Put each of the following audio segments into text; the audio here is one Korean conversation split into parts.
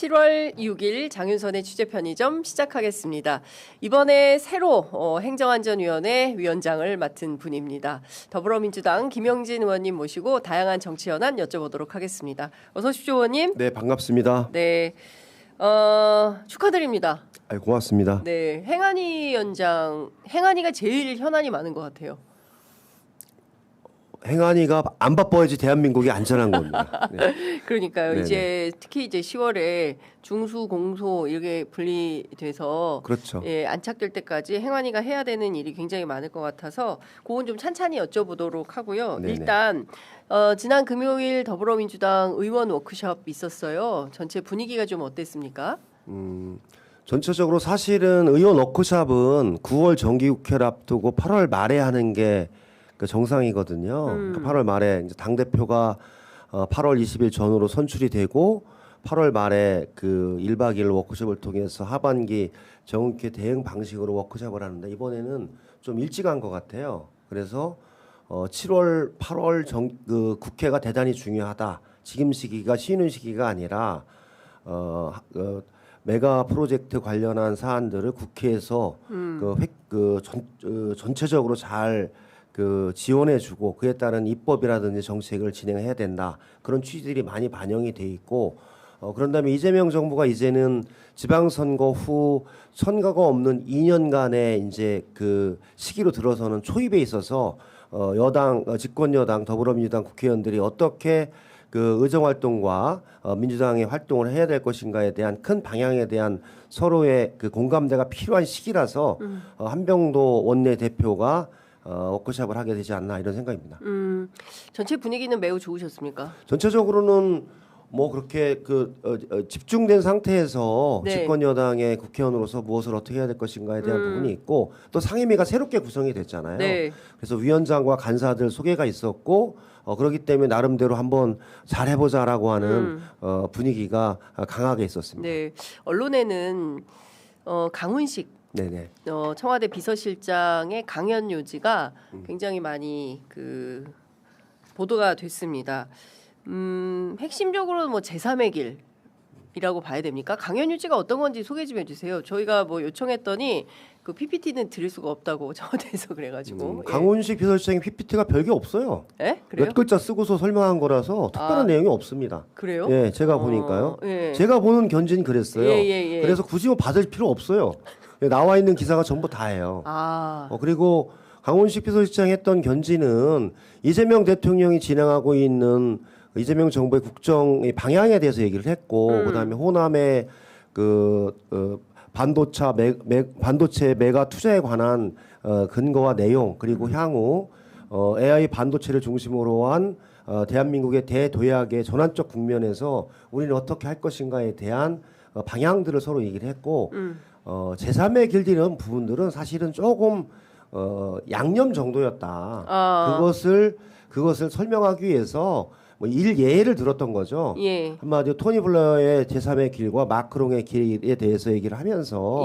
7월 6일 장윤선의 취재편의점 시작하겠습니다. 이번에 새로 행정안전위원회 위원장을 맡은 분입니다. 더불어민주당 김영진 의원님 모시고 다양한 정치 현안 여쭤보도록 하겠습니다. 어서 오십시오, 의원님. 네, 반갑습니다. 네, 축하드립니다. 고맙습니다. 네, 행안위가 제일 현안이 많은 것 같아요. 행안위가 안 바빠야지 대한민국이 안전한 겁니다. 네. 그러니까요. 네네. 이제 특히 이제 10월에 중수 공소 이렇게 분리돼서 그렇죠. 예, 안착될 때까지 행안위가 해야 되는 일이 굉장히 많을 것 같아서 그건 좀 찬찬히 여쭤보도록 하고요. 네네. 일단 지난 금요일 더불어민주당 의원 워크숍 있었어요. 전체 분위기가 좀 어땠습니까? 전체적으로 사실은 의원 워크숍은 9월 정기국회를 앞두고 8월 말에 하는 게 그 정상이거든요. 그러니까 8월 말에 이제 당 대표가 8월 20일 전후로 선출이 되고 8월 말에 그 1박 2일 워크숍을 통해서 하반기 정국회 대응 방식으로 워크숍을 하는데 이번에는 좀 일찍 한 것 같아요. 그래서 7월, 8월 그 국회가 대단히 중요하다. 지금 시기가 쉬는 시기가 아니라 메가 프로젝트 관련한 사안들을 국회에서 전체적으로 잘 지원해주고 그에 따른 입법이라든지 정책을 진행해야 된다. 그런 취지들이 많이 반영이 돼 있고 그런 다음에 이재명 정부가 이제는 지방선거 후 선거가 없는 2년간의 이제 그 시기로 들어서는 초입에 있어서 여당 집권 여당 더불어민주당 국회의원들이 어떻게 그 의정 활동과 민주당의 활동을 해야 될 것인가에 대한 큰 방향에 대한 서로의 그 공감대가 필요한 시기라서 한병도 원내대표가 워크숍을 하게 되지 않나 이런 생각입니다. 전체 분위기는 매우 좋으셨습니까? 전체적으로는 뭐 그렇게 집중된 상태에서 네. 집권 여당의 국회의원으로서 무엇을 어떻게 해야 될 것인가에 대한 부분이 있고 또 상임위가 새롭게 구성이 됐잖아요. 네. 그래서 위원장과 간사들 소개가 있었고 그렇기 때문에 나름대로 한번 잘 해보자라고 하는 분위기가 강하게 있었습니다. 네, 언론에는 강훈식 네네. 청와대 비서실장의 강연 요지가 굉장히 많이 그 보도가 됐습니다. 핵심적으로는 뭐 제3의 길이라고 봐야 됩니까? 강연 요지가 어떤 건지 소개 좀 해주세요. 저희가 뭐 요청했더니 그 PPT는 드릴 수가 없다고 청와대에서 그래가지고. 강훈식 비서실장의 PPT가 별게 없어요. 예? 그래요? 몇 글자 쓰고서 설명한 거라서 특별한 내용이 없습니다. 그래요? 예, 제가 보니까요. 예. 제가 보는 견지는 그랬어요. 예. 그래서 굳이 뭐 받을 필요 없어요. 나와 있는 기사가 전부 다예요. 그리고 강훈식 비서실장이 했던 견지는 이재명 대통령이 진행하고 있는 이재명 정부의 국정의 방향에 대해서 얘기를 했고 그다음에 호남의 반도체 메가 투자에 관한 근거와 내용 그리고 향후 AI 반도체를 중심으로 한 대한민국의 대도약의 전환적 국면에서 우리는 어떻게 할 것인가에 대한 방향들을 서로 얘기를 했고 제3의 길들이는 부분들은 사실은 조금 양념 정도였다. 그것을 설명하기 위해서 뭐 일예를 들었던 거죠. 예. 한마디로 토니 블레어의 제3의 길과 마크롱의 길에 대해서 얘기를 하면서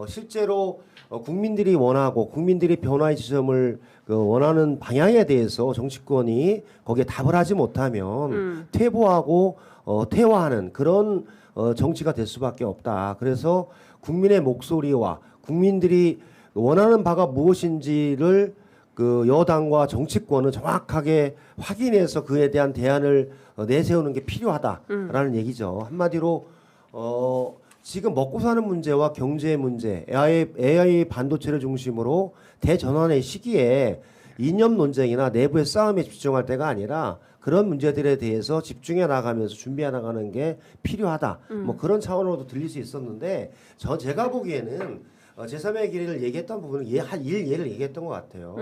실제로 국민들이 원하고 국민들이 변화의 지점을 원하는 방향에 대해서 정치권이 거기에 답을 하지 못하면 퇴보하고 퇴화하는 그런 정치가 될 수밖에 없다. 그래서 국민의 목소리와 국민들이 원하는 바가 무엇인지를 여당과 정치권은 정확하게 확인해서 그에 대한 대안을 내세우는 게 필요하다라는 얘기죠. 한마디로 지금 먹고 사는 문제와 경제 문제, AI 반도체를 중심으로 대전환의 시기에 이념 논쟁이나 내부의 싸움에 집중할 때가 아니라 그런 문제들에 대해서 집중해 나가면서 준비해 나가는 게 필요하다. 뭐 그런 차원으로도 들릴 수 있었는데 제가 보기에는 제3의 길을 얘기했던 부분은 예를 얘기했던 것 같아요.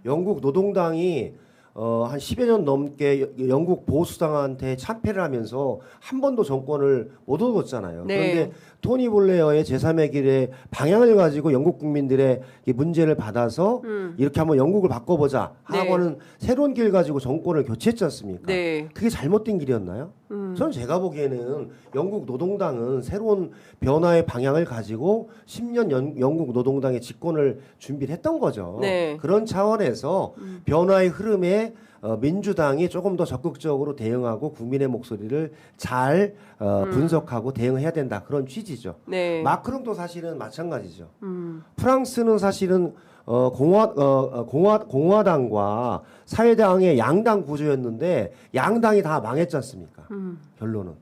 영국 노동당이 한 10여 년 넘게 영국 보수당한테 참패를 하면서 한 번도 정권을 못 얻었잖아요. 네. 그런데 토니 블레어의 제3의 길의 방향을 가지고 영국 국민들의 이 문제를 받아서 이렇게 한번 영국을 바꿔보자 하고는 새로운 길 가지고 정권을 교체했지 않습니까? 네. 그게 잘못된 길이었나요? 저는 제가 보기에는 영국 노동당은 새로운 변화의 방향을 가지고 10년 영국 노동당의 집권을 준비를 했던 거죠. 네. 그런 차원에서 변화의 흐름에 민주당이 조금 더 적극적으로 대응하고 국민의 목소리를 잘 분석하고 대응해야 된다 그런 취지죠. 네. 마크롱도 사실은 마찬가지죠. 프랑스는 사실은 공화당과 사회당의 양당 구조였는데 양당이 다 망했지 않습니까? 결론은.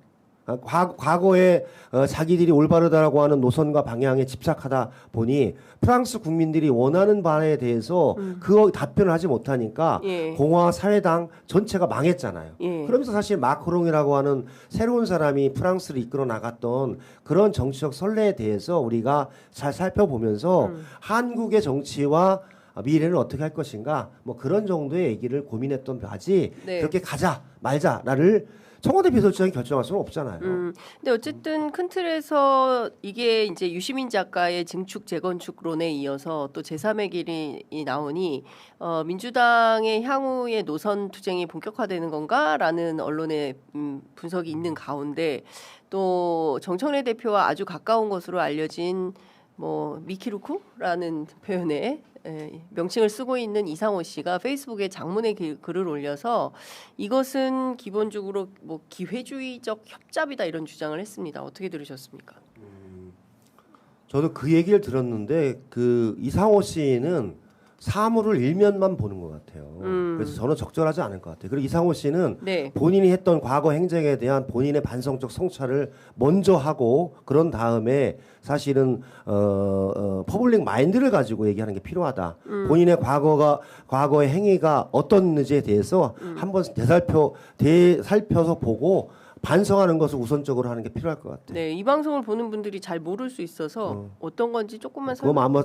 과거에 자기들이 올바르다라고 하는 노선과 방향에 집착하다 보니 프랑스 국민들이 원하는 바에 대해서 그 답변을 하지 못하니까 예. 공화 사회당 전체가 망했잖아요. 예. 그러면서 사실 마크롱이라고 하는 새로운 사람이 프랑스를 이끌어 나갔던 그런 정치적 선례에 대해서 우리가 잘 살펴보면서 한국의 정치와 미래를 어떻게 할 것인가 뭐 그런 정도의 얘기를 고민했던 바지 네. 그렇게 가자 말자를 청와대 비서실장이 결정할 수는 없잖아요. 근데 어쨌든 큰 틀에서 이게 이제 유시민 작가의 증축 재건축론에 이어서 또 제3의 길이 나오니 민주당의 향후의 노선 투쟁이 본격화되는 건가라는 언론의 분석이 있는 가운데 또 정청래 대표와 아주 가까운 것으로 알려진 뭐 미키루쿠라는 표현에 명칭을 쓰고 있는 이상호 씨가 페이스북에 장문의 글을 올려서 이것은 기본적으로 뭐 기회주의적 협잡이다 이런 주장을 했습니다. 어떻게 들으셨습니까? 저도 그 얘기를 들었는데 그 이상호 씨는 사물을 일면만 보는 것 같아요. 그래서 저는 적절하지 않을 것 같아요. 그리고 이상호 씨는 네. 본인이 했던 과거 행적에 대한 본인의 반성적 성찰을 먼저 하고 그런 다음에 사실은 퍼블릭 마인드를 가지고 얘기하는 게 필요하다. 본인의 과거의 행위가 어떤지에 대해서 한번 되살펴서 보고 반성하는 것을 우선적으로 하는 게 필요할 것 같아요. 네, 이 방송을 보는 분들이 잘 모를 수 있어서 어떤 건지 조금만 그럼 아마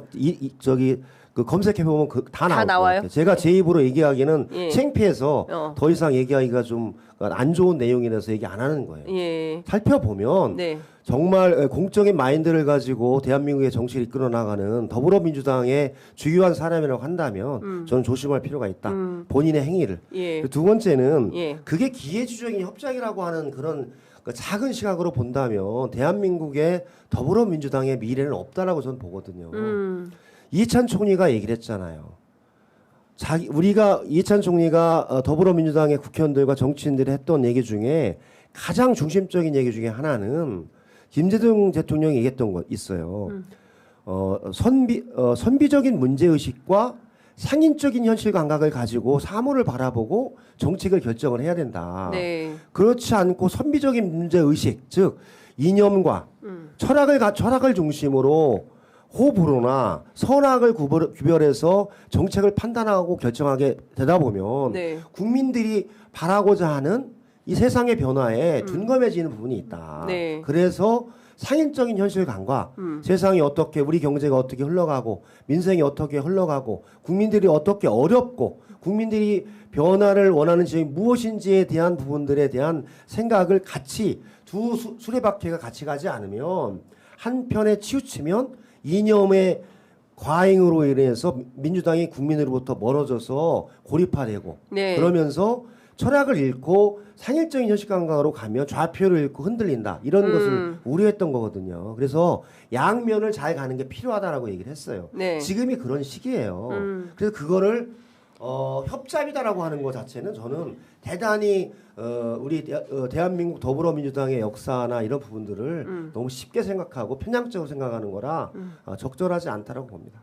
그 검색해 보면 다 나올 것 나와요? 같아요. 제가 제 입으로 얘기하기는 예. 창피해서 더 이상 얘기하기가 좀 안 좋은 내용이라서 얘기 안 하는 거예요. 예. 살펴보면 네. 정말 공적인 마인드를 가지고 대한민국의 정치를 이끌어 나가는 더불어민주당의 주요한 사람이라고 한다면 저는 조심할 필요가 있다. 본인의 행위를. 예. 두 번째는 예. 그게 기회주의적인 협작이라고 하는 그런 그 작은 시각으로 본다면 대한민국의 더불어민주당의 미래는 없다라고 저는 보거든요. 이해찬 총리가 얘기를 했잖아요. 우리가 이해찬 총리가 더불어민주당의 국회의원들과 정치인들이 했던 얘기 중에 가장 중심적인 얘기 중에 하나는 김대중 대통령이 얘기했던 거 있어요. 선비적인 문제의식과 상인적인 현실 감각을 가지고 사물을 바라보고 정책을 결정을 해야 된다. 네. 그렇지 않고 선비적인 문제의식, 즉 이념과 철학을 중심으로 호불호나 선악을 구별해서 정책을 판단하고 결정하게 되다 보면 네. 국민들이 바라고자 하는 이 세상의 변화에 둔감해지는 부분이 있다. 네. 그래서 상인적인 현실감과 세상이 어떻게 우리 경제가 어떻게 흘러가고 민생이 어떻게 흘러가고 국민들이 어떻게 어렵고 국민들이 변화를 원하는 지점이 무엇인지에 대한 부분들에 대한 생각을 같이 두 수레바퀴가 같이 가지 않으면 한편에 치우치면 이념의 과잉으로 인해서 민주당이 국민으로부터 멀어져서 고립화되고 네. 그러면서 철학을 잃고 상일적인 현실 감각으로 가면 좌표를 잃고 흔들린다. 이런 것을 우려했던 거거든요. 그래서 양면을 잘 가는 게 필요하다라고 얘기를 했어요. 네. 지금이 그런 시기예요. 그래서 그거를 협잡이다라고 하는 것 자체는 저는 대단히 우리 대한민국 더불어민주당의 역사나 이런 부분들을 너무 쉽게 생각하고 편향적으로 생각하는 거라 적절하지 않다라고 봅니다.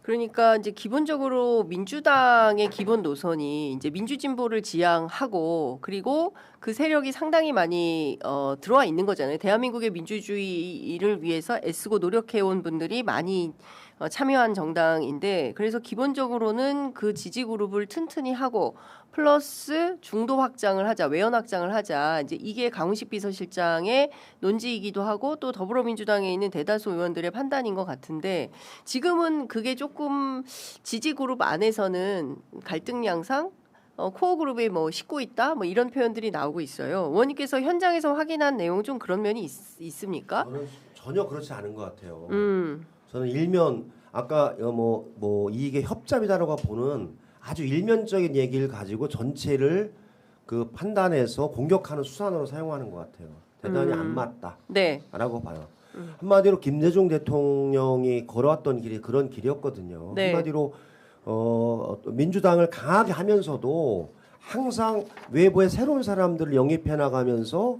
그러니까 이제 기본적으로 민주당의 기본 노선이 이제 민주진보를 지향하고 그리고 그 세력이 상당히 많이 들어와 있는 거잖아요. 대한민국의 민주주의를 위해서 애쓰고 노력해온 분들이 많이 참여한 정당인데 그래서 기본적으로는 그 지지 그룹을 튼튼히 하고 플러스 중도 확장을 하자, 외연 확장을 하자. 이제 이게 강훈식 비서실장의 논지이기도 하고 또 더불어민주당에 있는 대다수 의원들의 판단인 것 같은데 지금은 그게 조금 지지 그룹 안에서는 갈등 양상, 코어 그룹에 뭐 싣고 있다, 뭐 이런 표현들이 나오고 있어요. 의원님께서 현장에서 확인한 내용 좀 그런 면이 있습니까? 저는 전혀 그렇지 않은 것 같아요. 저는 일면 아까 이게 협잡이다라고 보는 아주 일면적인 얘기를 가지고 전체를 그 판단해서 공격하는 수단으로 사용하는 것 같아요. 대단히 안 맞다라고 네. 봐요. 한마디로 김대중 대통령이 걸어왔던 길이 그런 길이었거든요. 네. 한마디로 민주당을 강하게 하면서도 항상 외부의 새로운 사람들을 영입해 나가면서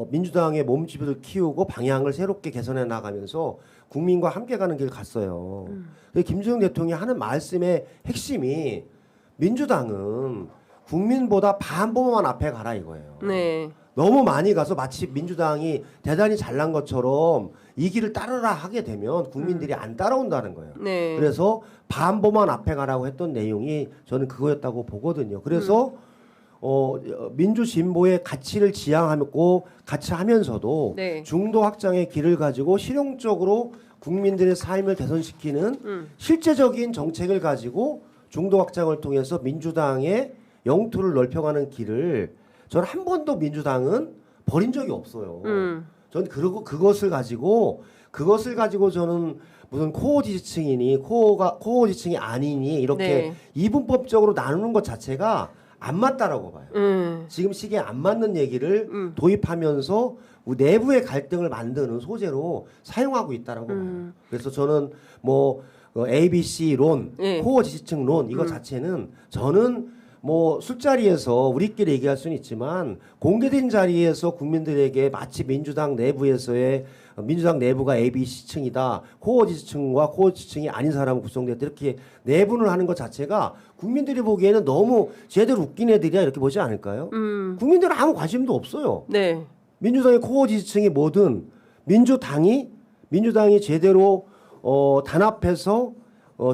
민주당의 몸집을 키우고 방향을 새롭게 개선해 나가면서 국민과 함께 가는 길 갔어요. 김대중 대통령이 하는 말씀의 핵심이 민주당은 국민보다 반보만 앞에 가라 이거예요. 네. 너무 많이 가서 마치 민주당이 대단히 잘난 것처럼 이 길을 따르라 하게 되면 국민들이 안 따라온다는 거예요. 네. 그래서 반보만 앞에 가라고 했던 내용이 저는 그거였다고 보거든요. 그래서 민주 진보의 가치를 지향하고 같이 하면서도 네. 중도 확장의 길을 가지고 실용적으로 국민들의 삶을 개선시키는 실제적인 정책을 가지고 중도 확장을 통해서 민주당의 영토를 넓혀가는 길을 저는 한 번도 민주당은 버린 적이 없어요. 저는 그것을 가지고 저는 무슨 코어 지지층이니 코어 지지층이 아니니 이렇게 네. 이분법적으로 나누는 것 자체가 안 맞다라고 봐요. 지금 시기에 안 맞는 얘기를 도입하면서 내부의 갈등을 만드는 소재로 사용하고 있다라고 봐요. 그래서 저는 뭐 ABC 론, 네. 코어 지지층 론 이거 자체는 저는 뭐 술자리에서 우리끼리 얘기할 수는 있지만 공개된 자리에서 국민들에게 마치 민주당 내부가 ABC층이다. 코어 지지층과 코어 지지층이 아닌 사람은 구성됐다. 이렇게 내분을 하는 것 자체가 국민들이 보기에는 너무 제대로 웃긴 애들이야 이렇게 보지 않을까요? 국민들은 아무 관심도 없어요. 네. 민주당의 코어 지지층이 뭐든 민주당이 제대로 단합해서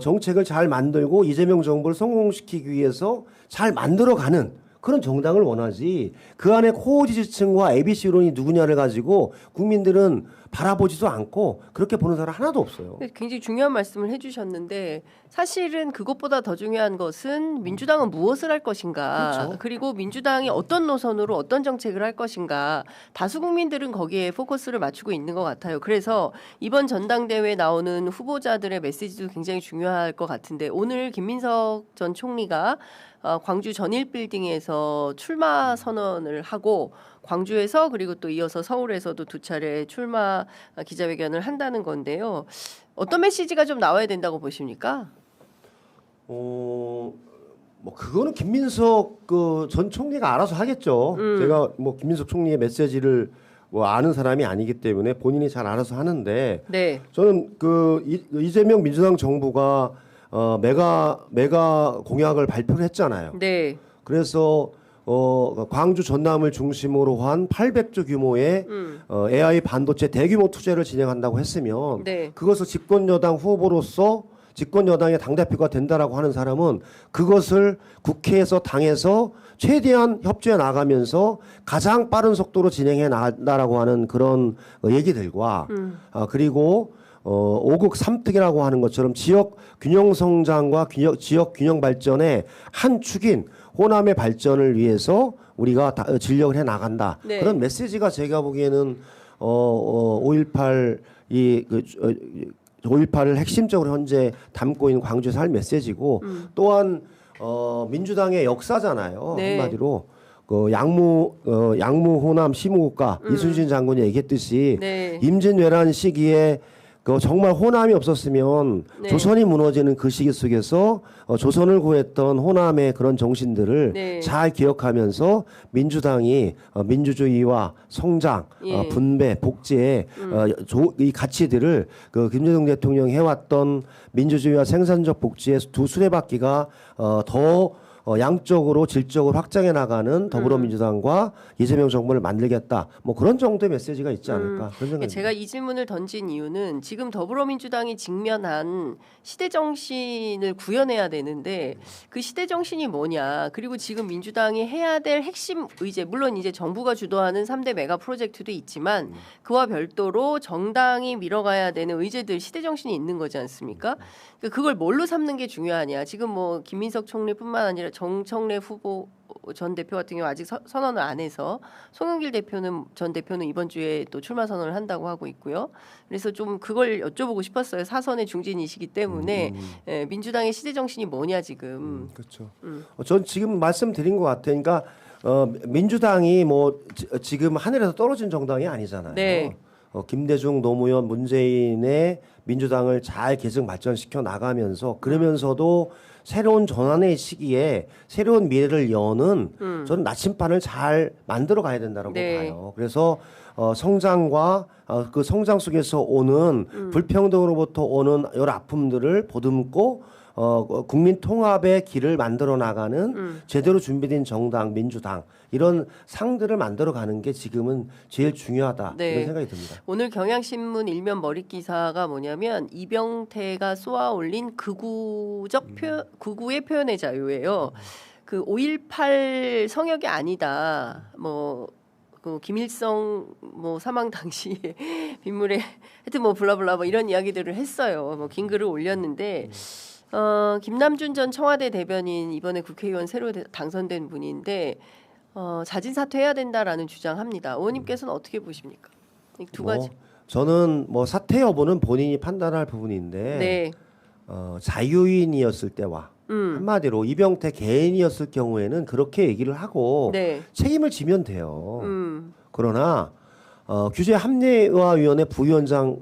정책을 잘 만들고 이재명 정부를 성공시키기 위해서 잘 만들어가는 그런 정당을 원하지 그 안에 코어 지지층과 ABC론이 누구냐를 가지고 국민들은 바라보지도 않고 그렇게 보는 사람 하나도 없어요. 굉장히 중요한 말씀을 해주셨는데 사실은 그것보다 더 중요한 것은 민주당은 무엇을 할 것인가 그렇죠. 그리고 민주당이 어떤 노선으로 어떤 정책을 할 것인가 다수 국민들은 거기에 포커스를 맞추고 있는 것 같아요. 그래서 이번 전당대회에 나오는 후보자들의 메시지도 굉장히 중요할 것 같은데 오늘 김민석 전 총리가 광주 전일빌딩에서 출마 선언을 하고 광주에서 그리고 또 이어서 서울에서도 두 차례 출마 기자회견을 한다는 건데요. 어떤 메시지가 좀 나와야 된다고 보십니까? 뭐 그거는 김민석 전 총리가 알아서 하겠죠. 제가 뭐 김민석 총리의 메시지를 뭐 아는 사람이 아니기 때문에 본인이 잘 알아서 하는데 네. 저는 이재명 민주당 정부가 메가 공약을 발표를 했잖아요. 네. 그래서 광주 전남을 중심으로 한 800조 규모의 AI 반도체 대규모 투자를 진행한다고 했으면 네. 그것을 집권여당 후보로서 집권여당의 당대표가 된다라고 하는 사람은 그것을 국회에서 당에서 최대한 협조해 나가면서 가장 빠른 속도로 진행해 나간다라고 하는 그런 얘기들과 그리고 5국 3특이라고 하는 것처럼 지역 균형 성장과 지역 균형 발전의 한 축인 호남의 발전을 위해서 우리가 진력을 해 나간다. 네. 그런 메시지가 제가 보기에는 5.18 5.18을 핵심적으로 현재 담고 있는 광주에서 할 메시지고 또한 민주당의 역사잖아요. 네. 한마디로 양무 호남 시무국가 이순신 장군이 얘기했듯이 네. 임진왜란 시기에 정말 호남이 없었으면 네. 조선이 무너지는 그 시기 속에서 조선을 구했던 호남의 그런 정신들을 네. 잘 기억하면서 민주당이 민주주의와 성장, 예. 분배, 복지의 이 가치들을 김대중 대통령이 해왔던 민주주의와 생산적 복지의 두 수레바퀴가 더 양적으로 질적으로 확장해 나가는 더불어민주당과 이재명 정부를 만들겠다. 뭐 그런 정도의 메시지가 있지 않을까 그런 생각이 제가 이 질문을 던진 이유는 지금 더불어민주당이 직면한 시대 정신을 구현해야 되는데 그 시대 정신이 뭐냐. 그리고 지금 민주당이 해야 될 핵심 의제 물론 이제 정부가 주도하는 3대 메가 프로젝트도 있지만 그와 별도로 정당이 밀어가야 되는 의제들 시대 정신이 있는 거지 않습니까? 그걸 뭘로 삼는 게 중요하냐. 지금 뭐 김민석 총리뿐만 아니라 정청래 후보 전 대표 같은 경우 아직 선언을 안 해서 송영길 전 대표는 이번 주에 또 출마 선언을 한다고 하고 있고요. 그래서 좀 그걸 여쭤보고 싶었어요. 사선의 중진이시기 때문에 민주당의 시대 정신이 뭐냐 지금. 그렇죠. 전 지금 말씀드린 것 같아요. 그러니까 민주당이 뭐 지금 하늘에서 떨어진 정당이 아니잖아요. 네. 김대중, 노무현, 문재인의 민주당을 잘 계승 발전시켜 나가면서 그러면서도 새로운 전환의 시기에 새로운 미래를 여는 저는 나침반을 잘 만들어 가야 된다고 봐요. 그래서 성장과 그 성장 속에서 오는 불평등으로부터 오는 여러 아픔들을 보듬고 국민 통합의 길을 만들어 나가는 제대로 준비된 정당, 민주당 이런 상들을 만들어 가는 게 지금은 제일 중요하다 이런 생각이 듭니다. 오늘 경향신문 일면 머릿 기사가 뭐냐면 이병태가 쏘아 올린 극우의 표현의 자유예요. 그 5.18 성역이 아니다. 그 김일성 사망 당시에 빗물에 하여튼 블라블라 이런 이야기들을 했어요. 긴 글을 올렸는데 김남준 전 청와대 대변인 이번에 국회의원 새로 당선된 분인데 자진 사퇴해야 된다라는 주장합니다. 의원님께서는 어떻게 보십니까? 이 두 가지. 저는 사퇴 여부는 본인이 판단할 부분인데 자유인이었을 때와 한마디로 이병태 개인이었을 경우에는 그렇게 얘기를 하고 책임을 지면 돼요. 그러나 규제 합리화위원회 부위원장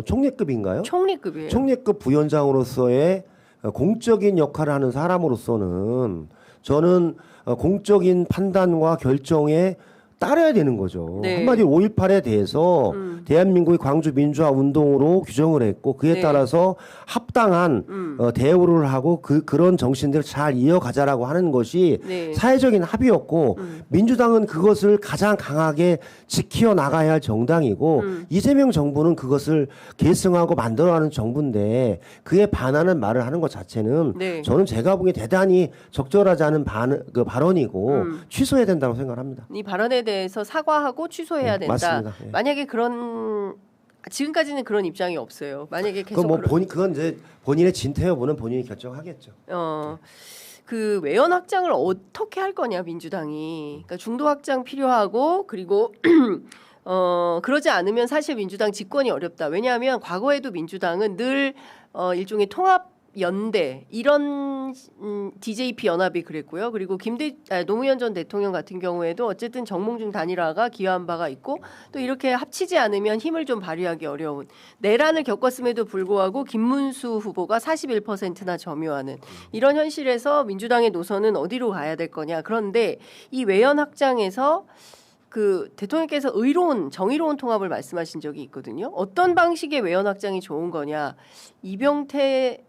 총리급인가요? 총리급이에요. 총리급 부위원장으로서의 공적인 역할을 하는 사람으로서는 저는 공적인 판단과 결정에 따라야 되는 거죠. 한마디로 5.18에 대해서 대한민국의 광주 민주화 운동으로 규정을 했고 그에 따라서 합당한 대우를 하고 그런 정신들을 잘 이어가자라고 하는 것이 사회적인 합의였고 민주당은 그것을 가장 강하게 지켜 나가야 할 정당이고 이재명 정부는 그것을 계승하고 만들어가는 정부인데 그에 반하는 말을 하는 것 자체는 저는 제가 보기에 대단히 적절하지 않은 발언이고 취소해야 된다고 생각합니다. 이 발언에 대해서 사과하고 취소해야 된다. 맞습니다. 만약에 지금까지는 그런 입장이 없어요. 만약에 계속 그건 이제 본인의 진퇴 여부는 본인이 결정하겠죠. 그 외연 확장을 어떻게 할 거냐 민주당이. 그러니까 중도 확장 필요하고 그리고 그러지 않으면 사실 민주당 집권이 어렵다. 왜냐하면 과거에도 민주당은 늘 일종의 통합 연대 이런 DJP 연합이 그랬고요. 그리고 노무현 전 대통령 같은 경우에도 어쨌든 정몽준 단일화가 기여한 바가 있고 또 이렇게 합치지 않으면 힘을 좀 발휘하기 어려운 내란을 겪었음에도 불구하고 김문수 후보가 41%나 점유하는 이런 현실에서 민주당의 노선은 어디로 가야 될 거냐. 그런데 이 외연 확장에서 그 대통령께서 정의로운 통합을 말씀하신 적이 있거든요. 어떤 방식의 외연 확장이 좋은 거냐. 이병태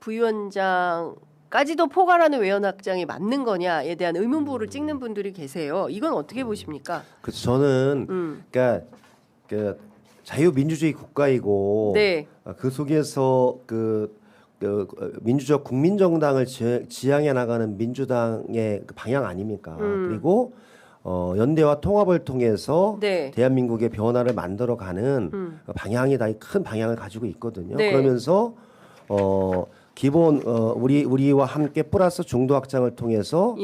부위원장까지도 포괄하는 외연 확장이 맞는 거냐에 대한 의문부를 찍는 분들이 계세요. 이건 어떻게 보십니까? 그래서 저는 그러니까 자유민주주의 국가이고 그 속에서 민주적 국민정당을 지향해 나가는 민주당의 그 방향 아닙니까? 그리고 연대와 통합을 통해서 대한민국의 변화를 만들어가는 방향이 다 큰 방향을 가지고 있거든요. 그러면서 기본 우리와 함께 플러스 중도 확장을 통해서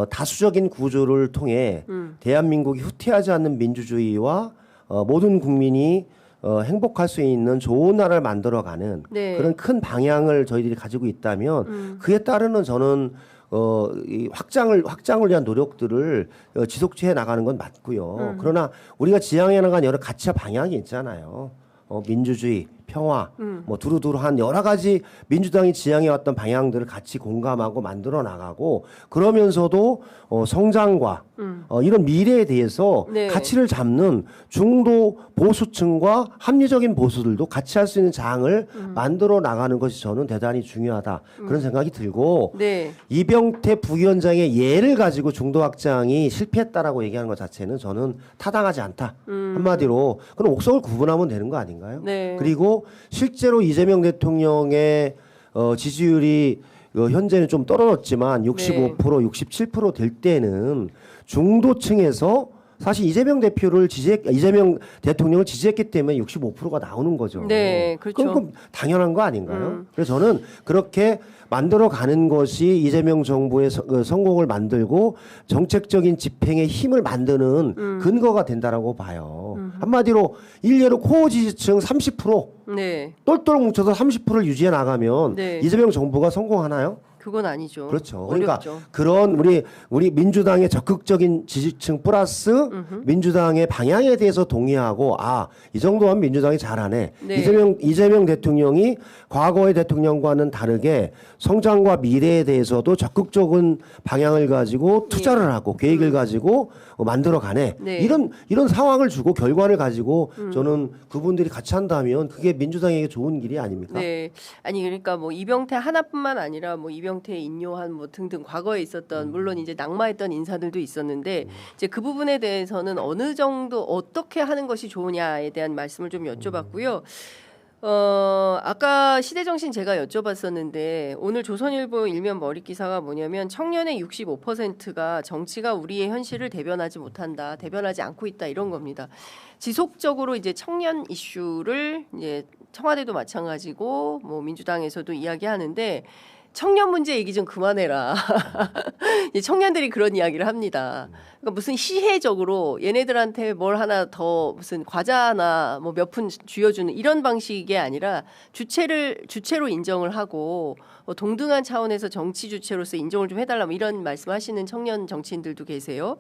다수적인 구조를 통해 대한민국이 후퇴하지 않는 민주주의와 모든 국민이 행복할 수 있는 좋은 나라를 만들어가는 그런 큰 방향을 저희들이 가지고 있다면 그에 따르는 저는 이 확장을 위한 노력들을 지속해 나가는 건 맞고요. 그러나 우리가 지향해 나간 여러 가치와 방향이 있잖아요. 민주주의, 평화, 두루두루한 여러 가지 민주당이 지향해왔던 방향들을 같이 공감하고 만들어 나가고 그러면서도 성장과 이런 미래에 대해서 가치를 잡는 중도 보수층과 합리적인 보수들도 같이 할 수 있는 장을 만들어 나가는 것이 저는 대단히 중요하다 그런 생각이 들고 이병태 부위원장의 예를 가지고 중도 확장이 실패했다라고 얘기하는 것 자체는 저는 타당하지 않다. 한마디로 그럼 옥석을 구분하면 되는 거 아닌가요? 그리고 실제로 이재명 대통령의 지지율이 현재는 좀 떨어졌지만 65%, 67% 될 때는 중도층에서 사실 이재명 대통령을 지지했기 때문에 65%가 나오는 거죠. 그렇죠. 그럼 당연한 거 아닌가요? 그래서 저는 그렇게 만들어가는 것이 이재명 정부의 성공을 만들고 정책적인 집행의 힘을 만드는 근거가 된다라고 봐요. 한마디로 일례로 코어 지지층 30% 똘똘 뭉쳐서 30%를 유지해 나가면 이재명 정부가 성공하나요? 그건 아니죠. 그렇죠. 그러니까 어렵죠. 그런 우리 민주당의 적극적인 지지층 플러스 민주당의 방향에 대해서 동의하고 이 정도면 민주당이 잘하네. 네. 이재명 대통령이 과거의 대통령과는 다르게 성장과 미래에 대해서도 적극적인 방향을 가지고 투자를 하고 계획을 가지고 만들어가네. 네. 이런 상황을 주고 결과를 가지고 저는 그분들이 같이 한다면 그게 민주당에게 좋은 길이 아닙니까? 네. 아니 그러니까 뭐 이병태 하나뿐만 아니라 뭐 이병태 인요한 뭐 등등 과거에 있었던 물론 이제 낙마했던 인사들도 있었는데 이제 그 부분에 대해서는 어느 정도 어떻게 하는 것이 좋으냐에 대한 말씀을 좀 여쭤봤고요. 아까 시대정신 제가 여쭤봤었는데 오늘 조선일보 일면 머릿 기사가 뭐냐면 청년의 65%가 정치가 우리의 현실을 대변하지 못한다, 대변하지 않고 있다 이런 겁니다. 지속적으로 이제 청년 이슈를 이제 청와대도 마찬가지고 뭐 민주당에서도 이야기하는데 청년 문제 얘기 좀 그만해라. 청년들이 그런 이야기를 합니다. 그러니까 무슨 시혜적으로 얘네들한테 뭘 하나 더 무슨 과자 하나 뭐 몇 푼 쥐어주는 이런 방식이 아니라 주체로 인정을 하고 동등한 차원에서 정치 주체로서 인정을 좀 해달라 뭐 이런 말씀하시는 청년 정치인들도 계세요.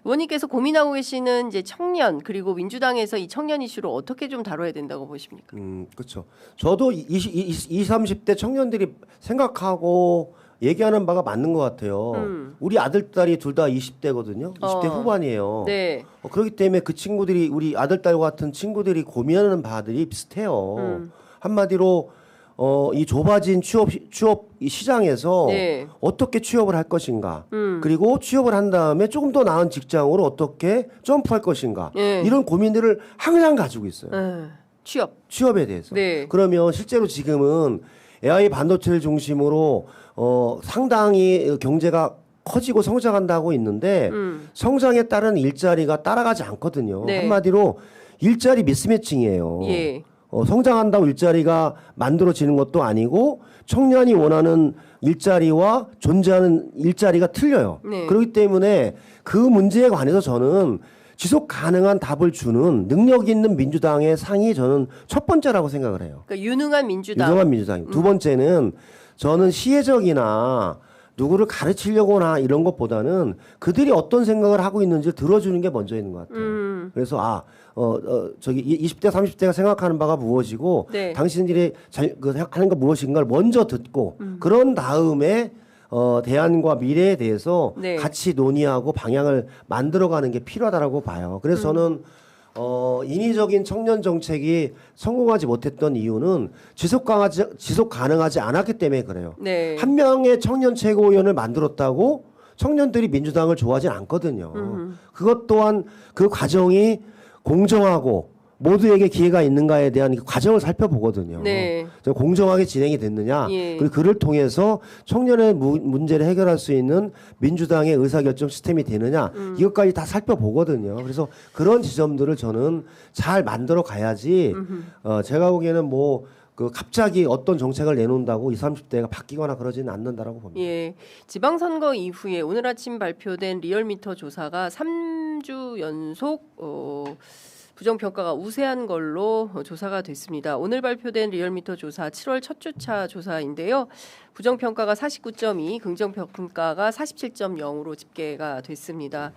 의원님께서 고민하고 계시는 이제 청년 그리고 민주당에서 이 청년 이슈를 어떻게 좀 다뤄야 된다고 보십니까? 그렇죠. 저도 20, 30대 청년들이 생각하고 얘기하는 바가 맞는 것 같아요. 우리 아들, 딸이 둘 다 20대거든요. 20대 후반이에요. 네. 그렇기 때문에 그 친구들이 우리 아들, 딸 같은 친구들이 고민하는 바들이 비슷해요. 한마디로 이 좁아진 취업 이 시장에서 네. 어떻게 취업을 할 것인가, 그리고 취업을 한 다음에 조금 더 나은 직장으로 어떻게 점프할 것인가, 네. 이런 고민들을 항상 가지고 있어요. 취업에 대해서. 네. 그러면 실제로 지금은 AI 반도체를 중심으로 상당히 경제가 커지고 성장한다고 있는데 성장에 따른 일자리가 따라가지 않거든요. 네. 한마디로 일자리 미스매칭이에요. 예. 성장한다고 일자리가 만들어지는 것도 아니고 청년이 원하는 일자리와 존재하는 일자리가 틀려요. 네. 그렇기 때문에 그 문제에 관해서 저는 지속 가능한 답을 주는 능력 있는 민주당의 상이 저는 첫 번째라고 생각을 해요. 그러니까 유능한 민주당. 유능한 민주당. 두 번째는 저는 시혜적이나 누구를 가르치려거나 이런 것보다는 그들이 어떤 생각을 하고 있는지 들어주는 게 먼저 있는 것 같아요. 그래서 저기 20대 30대가 생각하는 바가 무엇이고 네. 당신들이 생각하는 거 무엇인가를 먼저 듣고 그런 다음에 대안과 미래에 대해서 네. 같이 논의하고 방향을 만들어가는 게 필요하다라고 봐요. 그래서 저는 인위적인 청년 정책이 성공하지 못했던 이유는 지속 가능하지 않았기 때문에 그래요. 네. 한 명의 청년 최고위원을 만들었다고 청년들이 민주당을 좋아하지 않거든요. 그것 또한 그 과정이 공정하고 모두에게 기회가 있는가에 대한 과정을 살펴보거든요. 네. 공정하게 진행이 됐느냐, 예. 그리고 그를 통해서 청년의 문제를 해결할 수 있는 민주당의 의사결정 시스템이 되느냐, 이것까지 다 살펴보거든요. 그래서 그런 지점들을 저는 잘 만들어 가야지, 제가 보기에는 뭐, 갑자기 어떤 정책을 내놓는다고 20, 30대가 바뀌거나 그러지는 않는다라고 봅니다. 예. 지방선거 이후에 오늘 아침 발표된 리얼미터 조사가 3주 연속 부정평가가 우세한 걸로 조사가 됐습니다. 오늘 발표된 리얼미터 조사 7월 첫 주차 조사인데요. 부정평가가 49.2, 긍정평가가 47.0으로 집계가 됐습니다.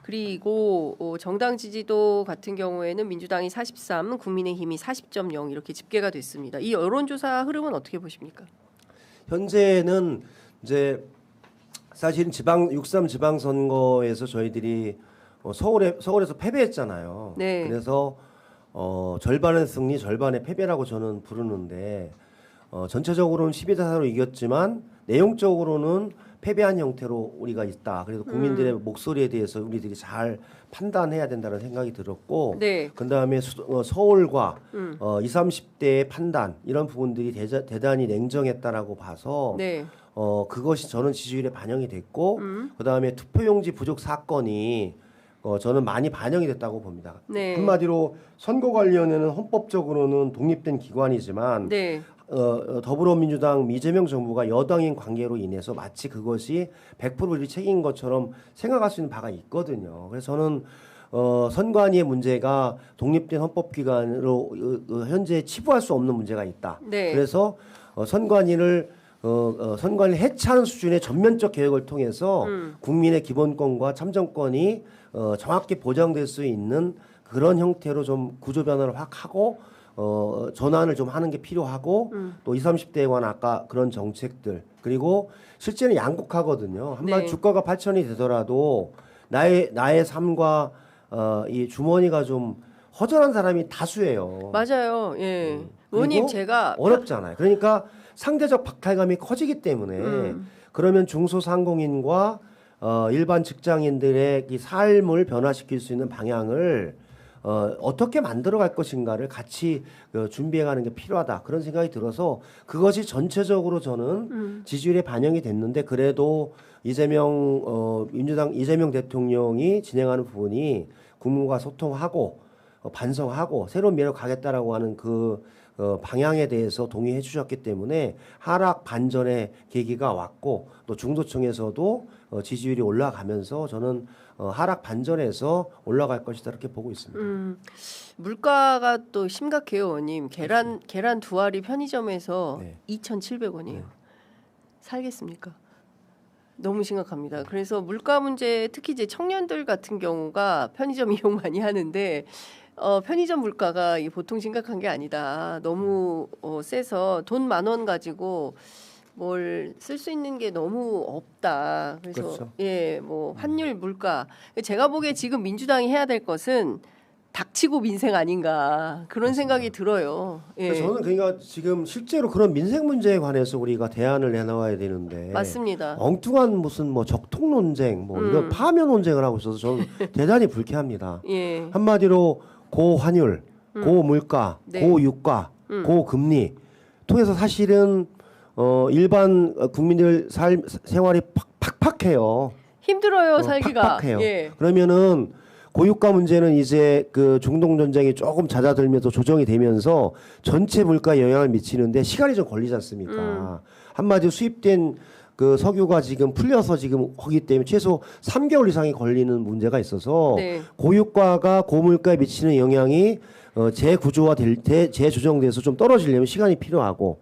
그리고 정당 지지도 같은 경우에는 민주당이 43, 국민의힘이 40.0 이렇게 집계가 됐습니다. 이 여론조사 흐름은 어떻게 보십니까? 현재는 이제 사실은 6.3 지방선거에서 저희들이 서울에서 패배했잖아요. 네. 그래서 절반의 승리, 절반의 패배라고 저는 부르는데 전체적으로는 12대 4로 이겼지만 내용적으로는 패배한 형태로 우리가 있다. 그래서 국민들의 목소리에 대해서 우리들이 잘 판단해야 된다는 생각이 들었고, 네. 그다음에 서울과 20, 30대의 판단 이런 부분들이 대단히 냉정했다라고 봐서 네. 그것이 저는 지지율에 반영이 됐고, 그다음에 투표용지 부족 사건이 저는 많이 반영이 됐다고 봅니다. 네. 한마디로 선거관리위원회는 헌법적으로는 독립된 기관이지만 네. 더불어민주당 이재명 정부가 여당인 관계로 인해서 마치 그것이 100% 우리 책임인 것처럼 생각할 수 있는 바가 있거든요. 그래서 저는 선관위의 문제가 독립된 헌법기관으로 현재 치부할 수 없는 문제가 있다. 네. 그래서 선관위를 선관위 해체하는 수준의 전면적 개혁을 통해서 국민의 기본권과 참정권이 정확히 보장될 수 있는 그런 형태로 좀 구조 변화를 확 하고 전환을 좀 하는 게 필요하고 또 20, 30대에 관한 아까 그런 정책들 그리고 실제는 양극화거든요. 한마디 네. 주가가 8천이 되더라도 나의 삶과 이 주머니가 좀 허전한 사람이 다수예요. 맞아요. 예. 의원님 그리고 제가 어렵잖아요. 그러니까 상대적 박탈감이 커지기 때문에 그러면 중소상공인과 일반 직장인들의 이 삶을 변화시킬 수 있는 방향을 어떻게 만들어갈 것인가를 같이 준비해가는 게 필요하다 그런 생각이 들어서 그것이 전체적으로 저는 지지율에 반영이 됐는데 그래도 민주당 이재명 대통령이 진행하는 부분이 국민과 소통하고 반성하고 새로운 미래로 가겠다라고 하는 그 방향에 대해서 동의해 주셨기 때문에 하락 반전의 계기가 왔고 또 중도층에서도 지지율이 올라가면서 저는 하락 반전에서 올라갈 것이다 이렇게 보고 있습니다. 물가가 또 심각해요, 의원님. 계란 두 알이 편의점에서 네. 2,700원이에요. 살겠습니까? 너무 심각합니다. 그래서 물가 문제 특히 이제 청년들 같은 경우가 편의점 이용 많이 하는데 편의점 물가가 이게 보통 심각한 게 아니다. 너무 세서 돈 10,000원 가지고 뭘 쓸 수 있는 게 너무 없다. 그래서 그렇죠. 예, 뭐 환율 물가. 제가 보기에 지금 민주당이 해야 될 것은 닥치고 민생 아닌가 그런 생각이 들어요. 예. 저는 그러니까 지금 실제로 그런 민생 문제에 관해서 우리가 대안을 내놓아야 되는데 맞습니다. 엉뚱한 무슨 뭐 적통 논쟁 뭐 이거 파면 논쟁을 하고 있어서 저는 대단히 불쾌합니다. 예. 한마디로 고환율, 고물가, 네. 고유가, 고금리 통해서 사실은 일반 국민들 생활이 팍팍해요. 힘들어요, 살기가. 팍팍해요. 예. 그러면은 고유가 문제는 이제 그 중동 전쟁이 조금 잦아들면서 조정이 되면서 전체 물가에 영향을 미치는데 시간이 좀 걸리지 않습니까? 한마디로 수입된 그 석유가 지금 풀려서 지금 하기 때문에 최소 3개월 이상이 걸리는 문제가 있어서 네. 고유가가 고물가에 미치는 영향이 재구조화 재조정돼서 좀 떨어지려면 시간이 필요하고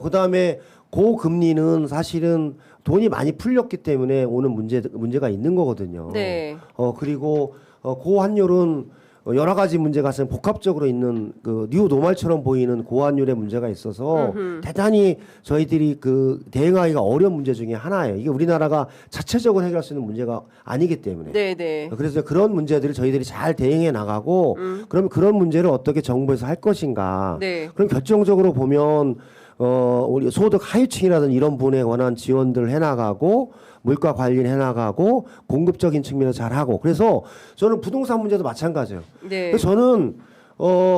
그다음에 고금리는 사실은 돈이 많이 풀렸기 때문에 오는 문제가 있는 거거든요. 네. 그리고 고환율은 여러 가지 문제가 있으면 복합적으로 있는 그 뉴노멀처럼 보이는 고환율의 문제가 있어서 대단히 저희들이 그 대응하기가 어려운 문제 중에 하나예요. 이게 우리나라가 자체적으로 해결할 수 있는 문제가 아니기 때문에. 네, 네. 그래서 그런 문제들을 저희들이 잘 대응해 나가고 그러면 그런 문제를 어떻게 정부에서 할 것인가. 네. 그럼 결정적으로 보면 우리 소득 하위층이라든지 이런 분에 관한 지원들을 해나가고 물가 관리를 해나가고 공급적인 측면에서 잘하고 그래서 저는 부동산 문제도 마찬가지예요. 네. 그래서 저는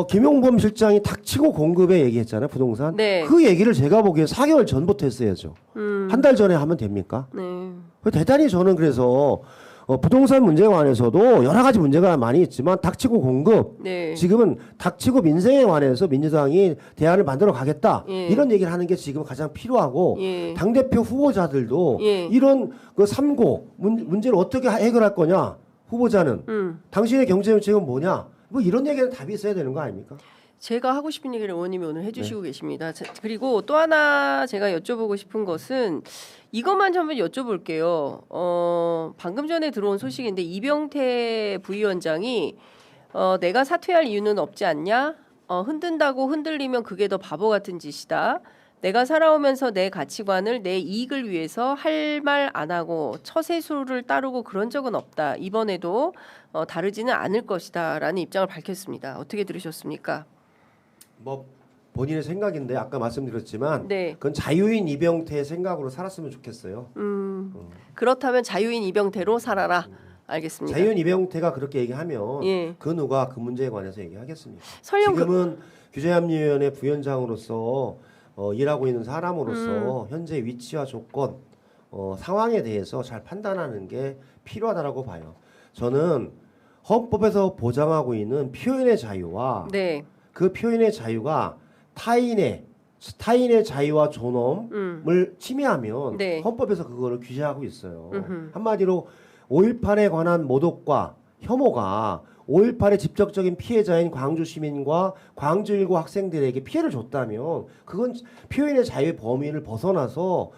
김용범 실장이 닥치고 공급에 얘기했잖아요 부동산. 네. 그 얘기를 제가 보기에 4개월 전부터 했어야죠. 한 달 전에 하면 됩니까? 네. 대단히 저는 그래서 부동산 문제에 관해서도 여러 가지 문제가 많이 있지만 닥치고 공급 네. 지금은 닥치고 민생에 관해서 민주당이 대안을 만들어 가겠다 예. 이런 얘기를 하는 게 지금 가장 필요하고 예. 당대표 후보자들도 예. 이런 그 3고 문제를 어떻게 해결할 거냐 후보자는 당신의 경제 정책은 뭐냐 뭐 이런 얘기는 답이 있어야 되는 거 아닙니까? 제가 하고 싶은 얘기를 의원님이 오늘 해주시고 계십니다. 그리고 또 하나 제가 여쭤보고 싶은 것은 이것만 한번 여쭤볼게요. 방금 전에 들어온 소식인데 이병태 부위원장이 내가 사퇴할 이유는 없지 않냐? 흔든다고 흔들리면 그게 더 바보 같은 짓이다. 내가 살아오면서 내 가치관을 내 이익을 위해서 할 말 안 하고 처세술을 따르고 그런 적은 없다. 이번에도 다르지는 않을 것이다라는 입장을 밝혔습니다. 어떻게 들으셨습니까? 뭐 본인의 생각인데 아까 말씀드렸지만 네. 그건 자유인 이병태의 생각으로 살았으면 좋겠어요. 그렇다면 자유인 이병태로 살아라. 알겠습니다. 자유인 이병태가 그렇게 얘기하면 예. 그 누가 그 문제에 관해서 얘기하겠습니까? 설령 지금은 규제합리위원회 부위원장으로서 일하고 있는 사람으로서 현재 위치와 조건, 상황에 대해서 잘 판단하는 게 필요하다라고 봐요. 저는 헌법에서 보장하고 있는 표현의 자유와 네. 그 표현의 자유가 타인의 자유와 존엄을 침해하면 네. 헌법에서 그거를 규제하고 있어요. 한마디로 5.18에 관한 모독과 혐오가 5.18의 직접적인 피해자인 광주 시민과 광주 일고 학생들에게 피해를 줬다면 그건 표현의 자유의 범위를 벗어나서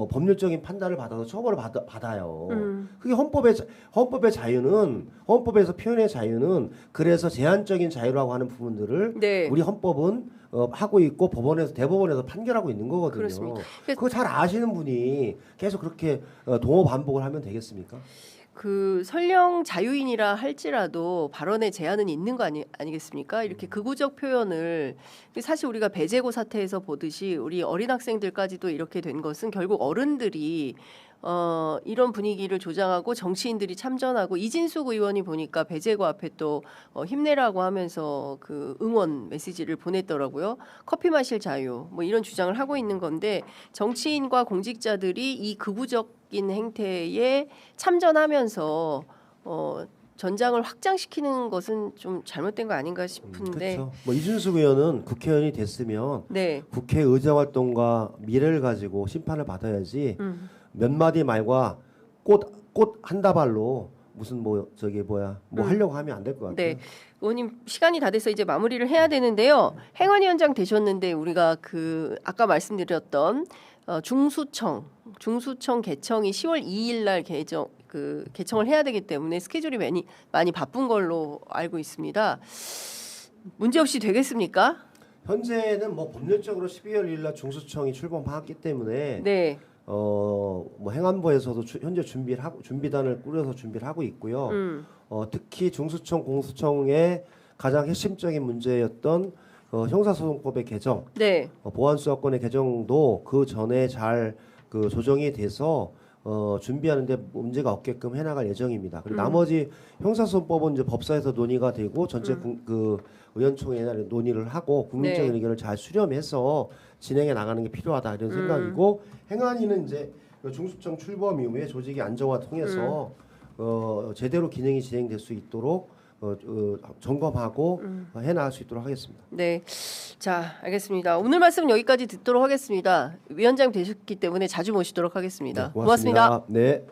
법률적인 판단을 받아서 처벌을 받아요. 그게 헌법의 자유는 헌법에서 표현의 자유는 그래서 제한적인 자유라고 하는 부분들을 네. 우리 헌법은 하고 있고 대법원에서 판결하고 있는 거거든요. 그렇습니다. 그거 잘 아시는 분이 계속 그렇게 동호 반복을 하면 되겠습니까? 그 설령 자유인이라 할지라도 발언의 제한은 있는 거 아니겠습니까? 이렇게 극우적 표현을 사실 우리가 배제고 사태에서 보듯이 우리 어린 학생들까지도 이렇게 된 것은 결국 어른들이 이런 분위기를 조장하고 정치인들이 참전하고 이진숙 의원이 보니까 배제고 앞에 또 힘내라고 하면서 그 응원 메시지를 보냈더라고요. 커피 마실 자유 뭐 이런 주장을 하고 있는 건데 정치인과 공직자들이 이 극우적인 행태에 참전하면서 전장을 확장시키는 것은 좀 잘못된 거 아닌가 싶은데. 그렇죠. 뭐 이준숙 의원은 국회의원이 됐으면 네. 국회 의정 활동과 미래를 가지고 심판을 받아야지. 몇 마디 말과 꽃 한 다발로 무슨 뭐 하려고 하면 안 될 것 같아요. 네, 의원님 시간이 다 돼서 이제 마무리를 해야 되는데요. 행안위원장 되셨는데 우리가 그 아까 말씀드렸던 중수청 개청이 10월 2일 날 개청을 해야 되기 때문에 스케줄이 많이 바쁜 걸로 알고 있습니다. 문제 없이 되겠습니까? 현재는 뭐 법률적으로 12월 1일 날 중수청이 출범하기 때문에 네. 뭐 행안부에서도 현재 준비단을 꾸려서 준비를 하고 있고요. 특히 중수청 공수청의 가장 핵심적인 문제였던 형사소송법의 개정, 네. 보안수사권의 개정도 그 전에 잘 조정이 돼서 준비하는데 문제가 없게끔 해나갈 예정입니다. 그리고 나머지 형사소송법은 이제 법사에서 논의가 되고 전체 의원총회에 논의를 하고 국민적인 네. 의견을 잘 수렴해서 진행해 나가는 게 필요하다 이런 생각이고 행안위는 이제 중수청 출범 이후에 조직의 안정화 통해서 제대로 기능이 진행될 수 있도록 점검하고 해나갈 수 있도록 하겠습니다. 네, 자 알겠습니다. 오늘 말씀은 여기까지 듣도록 하겠습니다. 위원장 되셨기 때문에 자주 모시도록 하겠습니다. 네, 고맙습니다. 네.